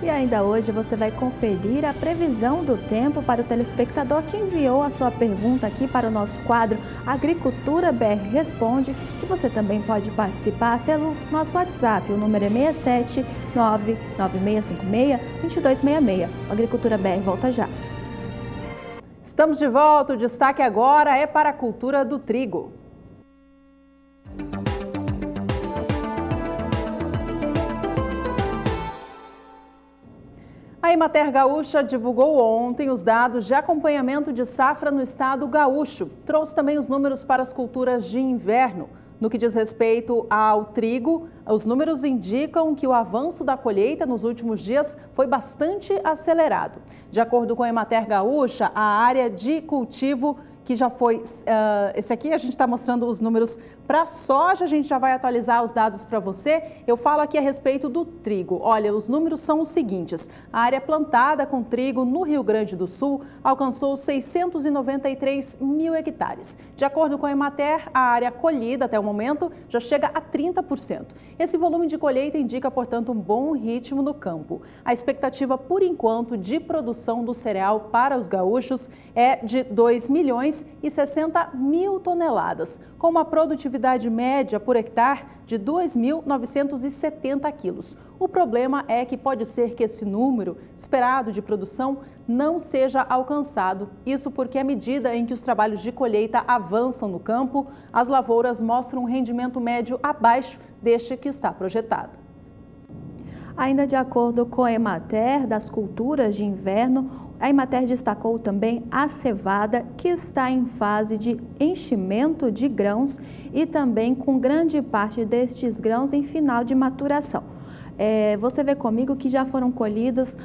E ainda hoje você vai conferir a previsão do tempo para o telespectador que enviou a sua pergunta aqui para o nosso quadro Agricultura BR Responde, que você também pode participar pelo nosso WhatsApp. O número é 67996562266. Agricultura BR volta já. Estamos de volta. O destaque agora é para a cultura do trigo. A Emater Gaúcha divulgou ontem os dados de acompanhamento de safra no estado gaúcho. Trouxe também os números para as culturas de inverno. No que diz respeito ao trigo, os números indicam que o avanço da colheita nos últimos dias foi bastante acelerado. De acordo com a Emater Gaúcha, a área de cultivo que já foi... esse aqui a gente está mostrando os números para a soja, a gente já vai atualizar os dados para você. Eu falo aqui a respeito do trigo. Olha, os números são os seguintes. A área plantada com trigo no Rio Grande do Sul alcançou 693 mil hectares. De acordo com a Emater, a área colhida até o momento já chega a 30%. Esse volume de colheita indica, portanto, um bom ritmo no campo. A expectativa, por enquanto, de produção do cereal para os gaúchos é de 2.060.000 toneladas, com uma produtividade média por hectare de 2.970 quilos. O problema é que pode ser que esse número esperado de produção não seja alcançado. Isso porque, à medida em que os trabalhos de colheita avançam no campo, as lavouras mostram um rendimento médio abaixo deste que está projetado. Ainda de acordo com a Emater, das culturas de inverno, a Emater destacou também a cevada, que está em fase de enchimento de grãos e também com grande parte destes grãos em final de maturação. Você vê comigo que já foram colhidas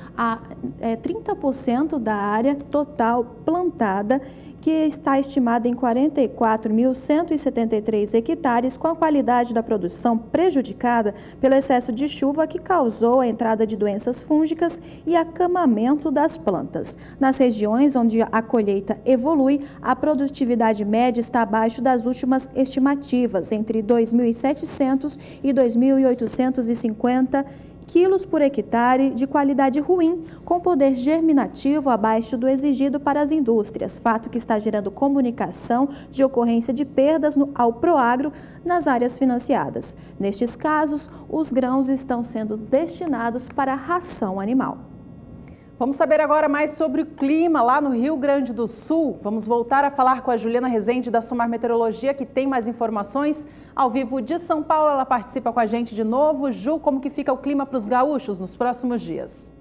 30% da área total plantada, que está estimada em 44.173 hectares, com a qualidade da produção prejudicada pelo excesso de chuva que causou a entrada de doenças fúngicas e acamamento das plantas. Nas regiões onde a colheita evolui, a produtividade média está abaixo das últimas estimativas, entre 2.700 e 2.850 quilos por hectare, de qualidade ruim, com poder germinativo abaixo do exigido para as indústrias, fato que está gerando comunicação de ocorrência de perdas ao Proagro nas áreas financiadas. Nestes casos, os grãos estão sendo destinados para ração animal. Vamos saber agora mais sobre o clima lá no Rio Grande do Sul. Vamos voltar a falar com a Juliana Rezende da Somar Meteorologia, que tem mais informações. Ao vivo de São Paulo, ela participa com a gente de novo. Ju, como que fica o clima para os gaúchos nos próximos dias?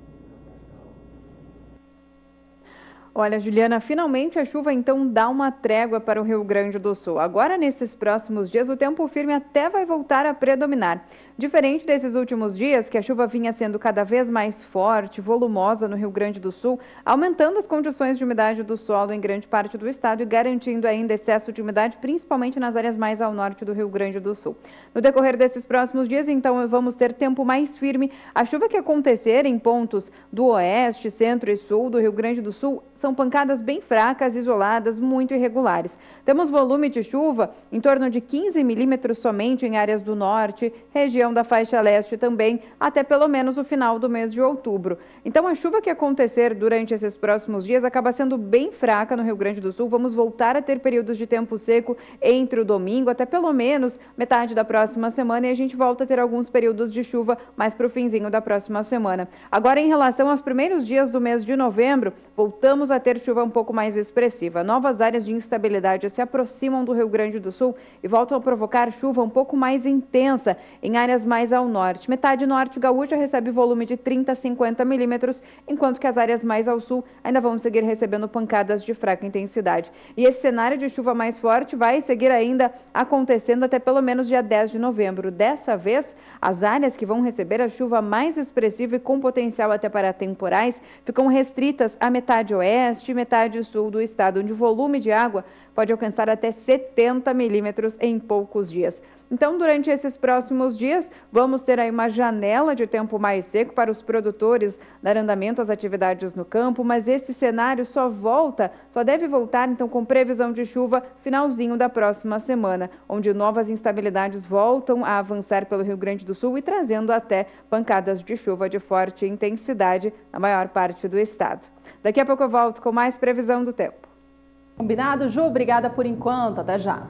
Olha, Juliana, finalmente a chuva então dá uma trégua para o Rio Grande do Sul. Agora, nesses próximos dias, o tempo firme até vai voltar a predominar. Diferente desses últimos dias, que a chuva vinha sendo cada vez mais forte, volumosa no Rio Grande do Sul, aumentando as condições de umidade do solo em grande parte do estado e garantindo ainda excesso de umidade, principalmente nas áreas mais ao norte do Rio Grande do Sul. No decorrer desses próximos dias, então, vamos ter tempo mais firme. A chuva que acontecer em pontos do oeste, centro e sul do Rio Grande do Sul são pancadas bem fracas, isoladas, muito irregulares. Temos volume de chuva em torno de 15 milímetros somente em áreas do norte, região da faixa leste também, até pelo menos o final do mês de outubro. Então, a chuva que acontecer durante esses próximos dias acaba sendo bem fraca no Rio Grande do Sul. Vamos voltar a ter períodos de tempo seco entre o domingo até pelo menos metade da próxima semana, e a gente volta a ter alguns períodos de chuva mais para o finzinho da próxima semana. Agora, em relação aos primeiros dias do mês de novembro, voltamos a ter chuva um pouco mais expressiva. Novas áreas de instabilidade se aproximam do Rio Grande do Sul e voltam a provocar chuva um pouco mais intensa em áreas mais ao norte. Metade norte gaúcha recebe volume de 30 a 50 milímetros, enquanto que as áreas mais ao sul ainda vão seguir recebendo pancadas de fraca intensidade. E esse cenário de chuva mais forte vai seguir ainda acontecendo até pelo menos dia 10 de novembro. Dessa vez, as áreas que vão receber a chuva mais expressiva e com potencial até para temporais ficam restritas à metade oeste e metade sul do estado, onde o volume de água pode alcançar até 70 milímetros em poucos dias. Então, durante esses próximos dias, vamos ter aí uma janela de tempo mais seco para os produtores dar andamento às atividades no campo, mas esse cenário só deve voltar, então, com previsão de chuva finalzinho da próxima semana, onde novas instabilidades voltam a avançar pelo Rio Grande do Sul e trazendo até pancadas de chuva de forte intensidade na maior parte do estado. Daqui a pouco eu volto com mais previsão do tempo. Combinado, Ju? Obrigada por enquanto. Até já.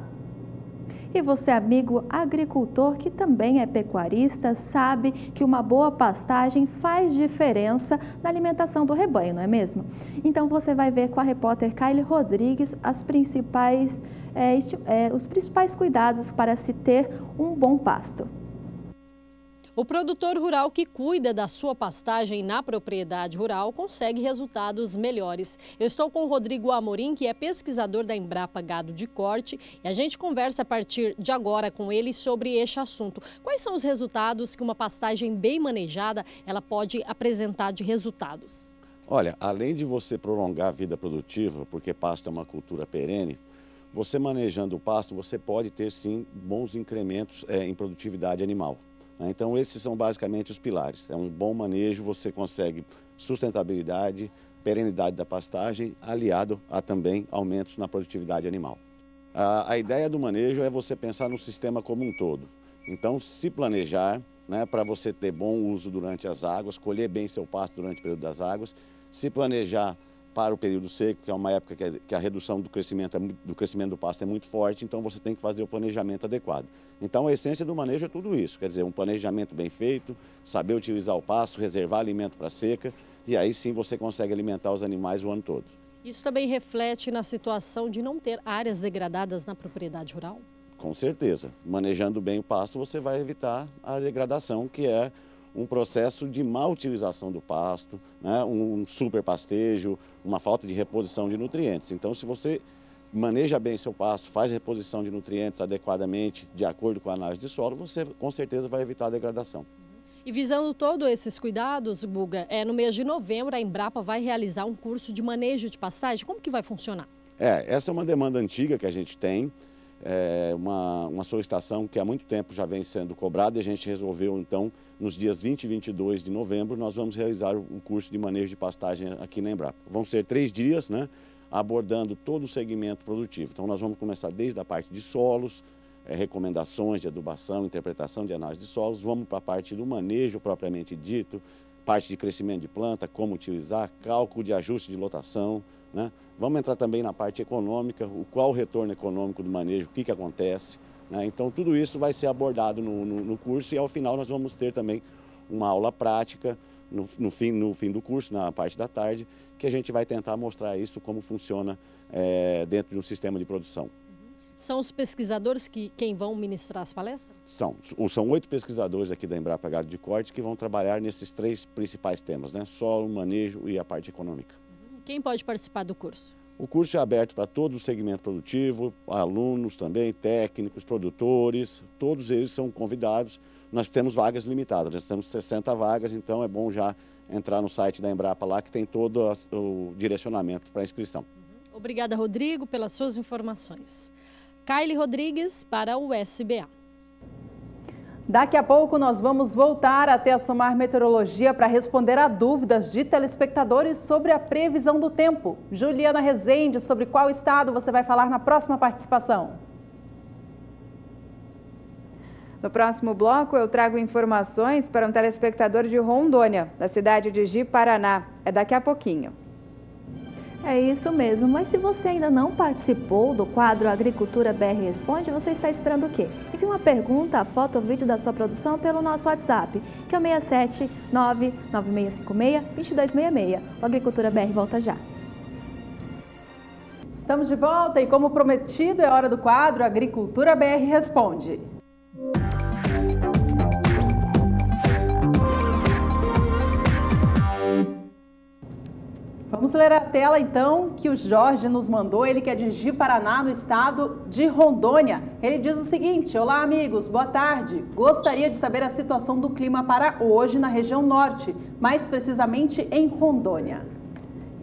E você, amigo agricultor que também é pecuarista, sabe que uma boa pastagem faz diferença na alimentação do rebanho, não é mesmo? Então você vai ver com a repórter Kylie Rodrigues os principais cuidados para se ter um bom pasto. O produtor rural que cuida da sua pastagem na propriedade rural consegue resultados melhores. Eu estou com o Rodrigo Amorim, que é pesquisador da Embrapa Gado de Corte, e a gente conversa a partir de agora com ele sobre este assunto. Quais são os resultados que uma pastagem bem manejada ela pode apresentar de resultados? Olha, além de você prolongar a vida produtiva, porque pasto é uma cultura perene, você manejando o pasto, você pode ter sim bons incrementos em produtividade animal. Então esses são basicamente os pilares. É um bom manejo, você consegue sustentabilidade, perenidade da pastagem, aliado a também aumentos na produtividade animal. A ideia do manejo é você pensar no sistema como um todo. Então se planejar, para você ter bom uso durante as águas, colher bem seu pasto durante o período das águas, se planejar para o período seco, que é uma época que a redução do crescimento do pasto é muito forte, então você tem que fazer o planejamento adequado. Então a essência do manejo é tudo isso, quer dizer, um planejamento bem feito, saber utilizar o pasto, reservar alimento para a seca, e aí sim você consegue alimentar os animais o ano todo. Isso também reflete na situação de não ter áreas degradadas na propriedade rural? Com certeza. Manejando bem o pasto, você vai evitar a degradação, que é um processo de má utilização do pasto, um superpastejo, uma falta de reposição de nutrientes. Então, se você maneja bem seu pasto, faz reposição de nutrientes adequadamente, de acordo com a análise de solo, você com certeza vai evitar a degradação. E visando todos esses cuidados, Guga, no mês de novembro a Embrapa vai realizar um curso de manejo de pastagem. Como que vai funcionar? Essa é uma demanda antiga que a gente tem. É uma solicitação que há muito tempo já vem sendo cobrada e a gente resolveu, então, nos dias 20 e 22 de novembro, nós vamos realizar o curso de manejo de pastagem aqui na Embrapa. Vão ser 3 dias, abordando todo o segmento produtivo. Então, nós vamos começar desde a parte de solos, recomendações de adubação, interpretação de análise de solos, vamos para a parte do manejo propriamente dito, parte de crescimento de planta, como utilizar, cálculo de ajuste de lotação, Vamos entrar também na parte econômica, qual o retorno econômico do manejo, o que acontece. Então, tudo isso vai ser abordado no curso e, ao final, nós vamos ter também uma aula prática no fim do curso, na parte da tarde, que a gente vai tentar mostrar isso, como funciona dentro de um sistema de produção. São os pesquisadores quem vão ministrar as palestras? São 8 pesquisadores aqui da Embrapa Gado de Corte que vão trabalhar nesses 3 principais temas, solo, manejo e a parte econômica. Quem pode participar do curso? O curso é aberto para todo o segmento produtivo, alunos também, técnicos, produtores, todos eles são convidados. Nós temos vagas limitadas, nós temos 60 vagas, então é bom já entrar no site da Embrapa lá, que tem todo o direcionamento para a inscrição. Obrigada, Rodrigo, pelas suas informações. Kylie Rodrigues para o SBA. Daqui a pouco nós vamos voltar até a Somar Meteorologia para responder a dúvidas de telespectadores sobre a previsão do tempo. Juliana Rezende, sobre qual estado você vai falar na próxima participação? No próximo bloco eu trago informações para um telespectador de Rondônia, da cidade de Ji-Paraná. É daqui a pouquinho. É isso mesmo, mas se você ainda não participou do quadro Agricultura BR Responde, você está esperando o quê? Envie uma pergunta, foto ou vídeo da sua produção pelo nosso WhatsApp, que é o 67996562266. O Agricultura BR volta já. Estamos de volta e, como prometido, é hora do quadro Agricultura BR Responde. Vamos ler a tela, então, que o Jorge nos mandou, ele que é de Ji-Paraná, no estado de Rondônia. Ele diz o seguinte: olá, amigos, boa tarde. Gostaria de saber a situação do clima para hoje na região norte, mais precisamente em Rondônia.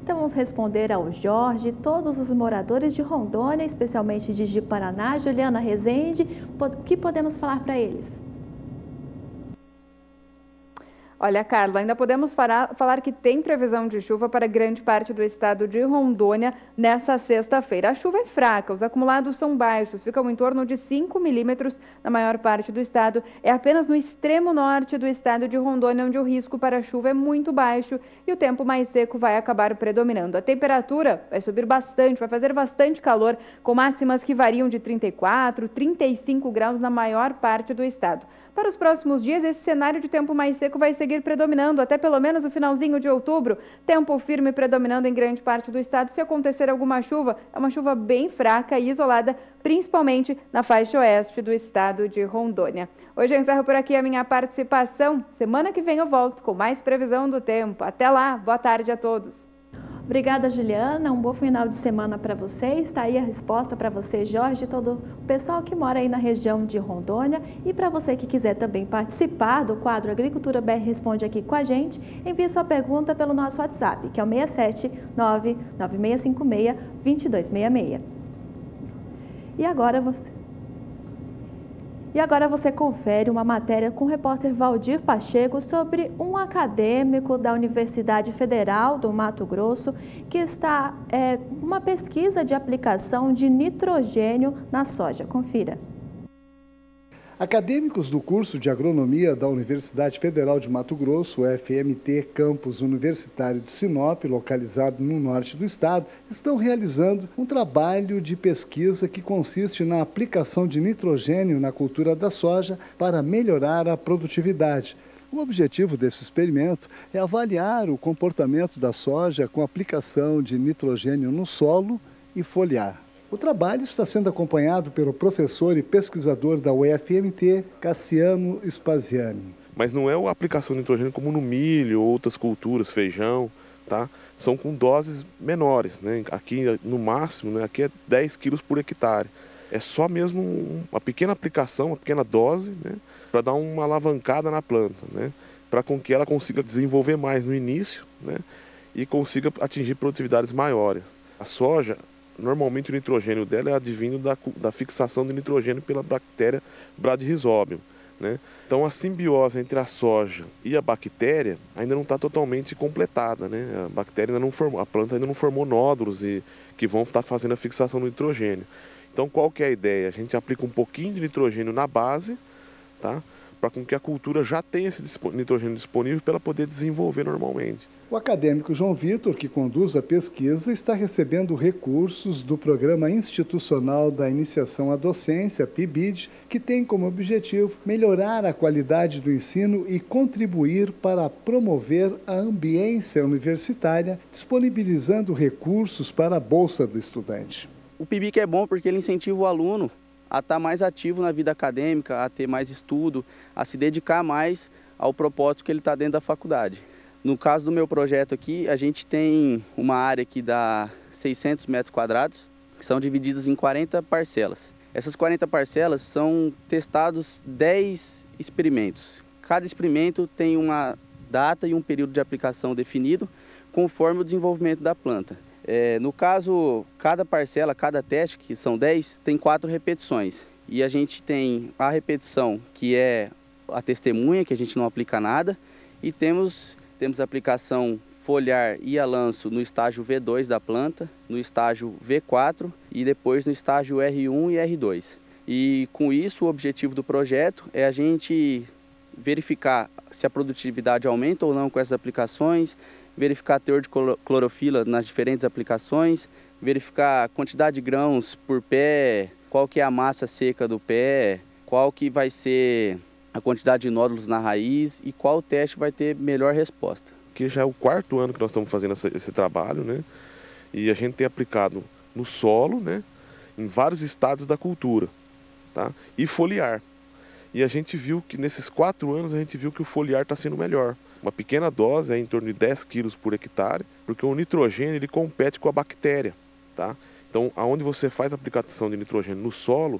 Então vamos responder ao Jorge, todos os moradores de Rondônia, especialmente de Ji-Paraná, Juliana Rezende, o que podemos falar para eles? Olha, Carla, ainda podemos falar que tem previsão de chuva para grande parte do estado de Rondônia nessa sexta-feira. A chuva é fraca, os acumulados são baixos, ficam em torno de 5 milímetros na maior parte do estado. É apenas no extremo norte do estado de Rondônia onde o risco para chuva é muito baixo e o tempo mais seco vai acabar predominando. A temperatura vai subir bastante, vai fazer bastante calor, com máximas que variam de 34, 35 graus na maior parte do estado. Para os próximos dias, esse cenário de tempo mais seco vai seguir predominando até pelo menos o finalzinho de outubro. Tempo firme predominando em grande parte do estado. Se acontecer alguma chuva, é uma chuva bem fraca e isolada, principalmente na faixa oeste do estado de Rondônia. Hoje eu encerro por aqui a minha participação. Semana que vem eu volto com mais previsão do tempo. Até lá, boa tarde a todos. Obrigada, Juliana. Um bom final de semana para vocês. Está aí a resposta para você, Jorge, todo o pessoal que mora aí na região de Rondônia. E para você que quiser também participar do quadro Agricultura BR Responde aqui com a gente, envie sua pergunta pelo nosso WhatsApp, que é o 67996562266. E agora você confere uma matéria com o repórter Valdir Pacheco sobre um acadêmico da Universidade Federal do Mato Grosso que está uma pesquisa de aplicação de nitrogênio na soja. Confira. Acadêmicos do curso de Agronomia da Universidade Federal de Mato Grosso, UFMT, campus universitário de Sinop, localizado no norte do estado, estão realizando um trabalho de pesquisa que consiste na aplicação de nitrogênio na cultura da soja para melhorar a produtividade. O objetivo desse experimento é avaliar o comportamento da soja com a aplicação de nitrogênio no solo e foliar. O trabalho está sendo acompanhado pelo professor e pesquisador da UFMT, Cassiano Spaziani. Mas não é a aplicação de nitrogênio como no milho ou outras culturas, feijão, tá? São com doses menores, né? Aqui no máximo, né? Aqui é 10 quilos por hectare. É só mesmo uma pequena aplicação, uma pequena dose, né? Para dar uma alavancada na planta, né? Para com que ela consiga desenvolver mais no início, né? E consiga atingir produtividades maiores. A soja, normalmente o nitrogênio dela é advindo da fixação de nitrogênio pela bactéria Bradyrhizobium, né? Então a simbiose entre a soja e a bactéria ainda não está totalmente completada, né? A bactéria ainda não formou, a planta ainda não formou nódulos que vão estar fazendo a fixação do nitrogênio. Então qual que é a ideia? A gente aplica um pouquinho de nitrogênio na base, tá? Para com que a cultura já tenha esse nitrogênio disponível para ela poder desenvolver normalmente. O acadêmico João Vitor, que conduz a pesquisa, está recebendo recursos do Programa Institucional da Iniciação à Docência, PIBID, que tem como objetivo melhorar a qualidade do ensino e contribuir para promover a ambiência universitária, disponibilizando recursos para a Bolsa do Estudante. O PIBID é bom porque ele incentiva o aluno a estar mais ativo na vida acadêmica, a ter mais estudo, a se dedicar mais ao propósito que ele está dentro da faculdade. No caso do meu projeto aqui, a gente tem uma área que dá 600 metros quadrados, que são divididas em 40 parcelas. Essas 40 parcelas são testados 10 experimentos. Cada experimento tem uma data e um período de aplicação definido, conforme o desenvolvimento da planta. No caso, cada parcela, cada teste, que são 10, tem 4 repetições. E a gente tem a repetição, que é a testemunha, que a gente não aplica nada, e temos a aplicação foliar e a lanço no estágio V2 da planta, no estágio V4 e depois no estágio R1 e R2. E com isso o objetivo do projeto é a gente verificar se a produtividade aumenta ou não com essas aplicações, verificar teor de clorofila nas diferentes aplicações, verificar a quantidade de grãos por pé, qual que é a massa seca do pé, qual que vai ser a quantidade de nódulos na raiz e qual teste vai ter melhor resposta. Que já é o 4º ano que nós estamos fazendo esse trabalho, né? E a gente tem aplicado no solo, né? Em vários estados da cultura, tá? E foliar. E a gente viu que nesses 4 anos a gente viu que o foliar está sendo melhor. Uma pequena dose é em torno de 10 quilos por hectare, porque o nitrogênio ele compete com a bactéria, tá? Então, aonde você faz a aplicação de nitrogênio no solo,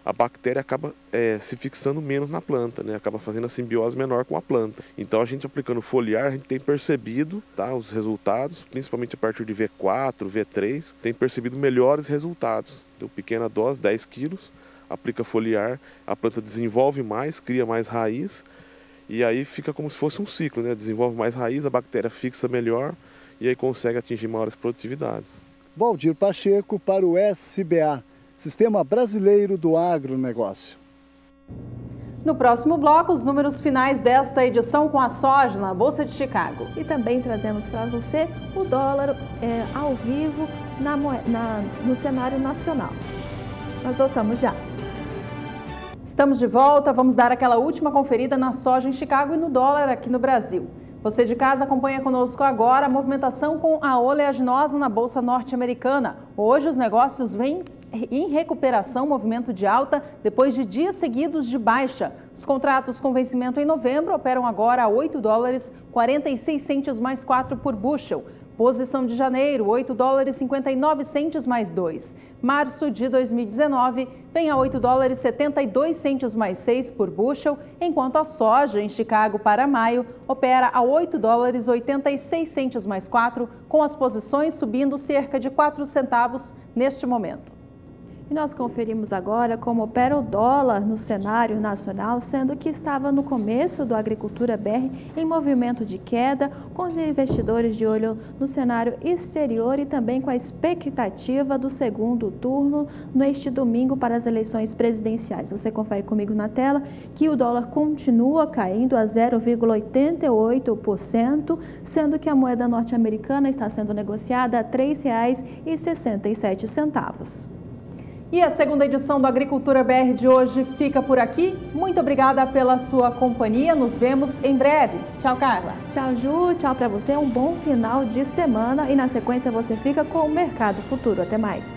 a bactéria acaba se fixando menos na planta, né? Acaba fazendo a simbiose menor com a planta. Então a gente aplicando foliar, a gente tem percebido, tá, os resultados, principalmente a partir de V4, V3, tem percebido melhores resultados. Deu pequena dose, 10 quilos, aplica foliar, a planta desenvolve mais, cria mais raiz, e aí fica como se fosse um ciclo, né? Desenvolve mais raiz, a bactéria fixa melhor e aí consegue atingir maiores produtividades. Valdir Pacheco para o SBA, Sistema Brasileiro do Agronegócio. No próximo bloco, os números finais desta edição com a soja na Bolsa de Chicago. E também trazemos para você o dólar ao vivo no cenário nacional. Nós voltamos já. Estamos de volta, vamos dar aquela última conferida na soja em Chicago e no dólar aqui no Brasil. Você de casa acompanha conosco agora a movimentação com a oleaginosa na Bolsa Norte-Americana. Hoje os negócios vêm em recuperação, movimento de alta, depois de dias seguidos de baixa. Os contratos com vencimento em novembro operam agora a $8,46 mais 4 por bushel. Posição de janeiro, $8,59 mais 2. Março de 2019 vem a $8,72 mais 6 por bushel, enquanto a soja em Chicago para maio opera a $8,86 mais 4, com as posições subindo cerca de 4 centavos neste momento. E nós conferimos agora como opera o dólar no cenário nacional, sendo que estava no começo do Agricultura BR em movimento de queda, com os investidores de olho no cenário exterior e também com a expectativa do segundo turno neste domingo para as eleições presidenciais. Você confere comigo na tela que o dólar continua caindo a 0,88%, sendo que a moeda norte-americana está sendo negociada a R$ 3,67. E a segunda edição do Agricultura BR de hoje fica por aqui. Muito obrigada pela sua companhia. Nos vemos em breve. Tchau, Carla. Tchau, Ju. Tchau para você. Um bom final de semana. E na sequência você fica com o Mercado Futuro. Até mais.